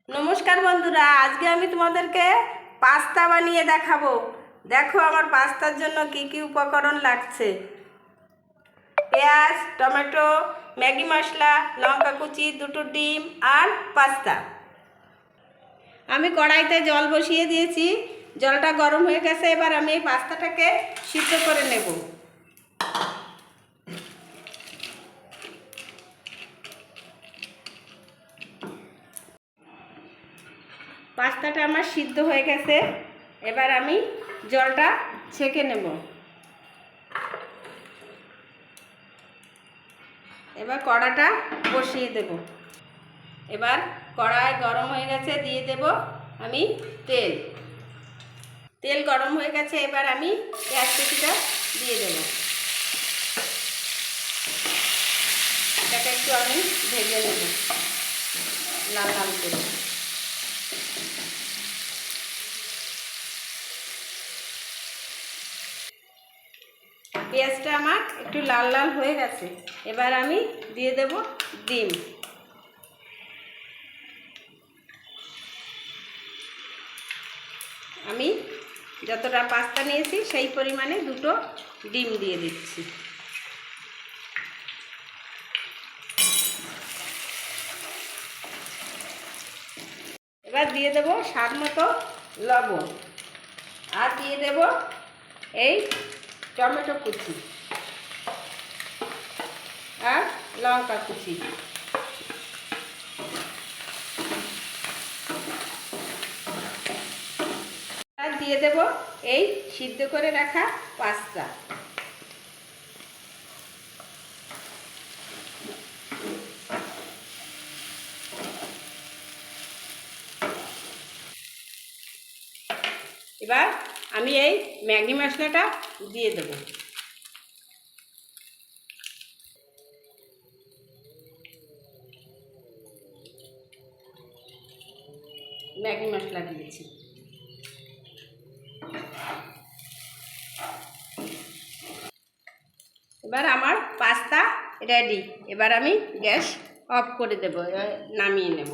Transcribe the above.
নমস্কার বন্ধুরা, আজকে আমি তোমাদেরকে পাস্তা বানিয়ে দেখাবো। দেখো আমার পাস্তার জন্য কি কি উপকরণ লাগছে। পেঁয়াজ, টমেটো, ম্যাগি মশলা, লঙ্কা কুচি, দুটো ডিম আর পাস্তা। আমি কড়াইতে জল বসিয়ে দিয়েছি, জলটা গরম হয়ে গেছে। এবার আমি এই পাস্তাটাকে সিদ্ধ করে নেব। পাস্তাটা আমার সিদ্ধ হয়ে গেছে, এবার আমি জলটা ছেঁকে নেব। এবার কড়াটা বসিয়ে দেব। এবার কড়াই গরম হয়ে গেছে, দিয়ে দেব আমি তেল। তেল গরম হয়ে গেছে, এবার আমি পেঁয়াজ কুচিটা দিয়ে দেব। এটাকে একটু আমি ভেজে নেব লাল লাল করে। পেঁয়াজটা আমার একটু লাল লাল হয়ে গেছে, এবার আমি দিয়ে দেব ডিম। আমি যতটা পাস্তা নিয়েছি সেই পরিমাণে দুটো ডিম দিয়ে দিচ্ছি। এবার দিয়ে দেব স্বাদ মতো লবণ, আর দিয়ে দেব এই টমেটো কুচি আর লঙ্কা কুচি। আর দিয়ে দেব এই সিদ্ধ করে রাখা পাস্তা। এবার আমি এই ম্যাগি মশলাটা দিয়ে দেব। ম্যাগি মশলা দিয়েছি। এবার আমার পাস্তা রেডি। এবার আমি গ্যাস অফ করে দেব, নামিয়ে নেব।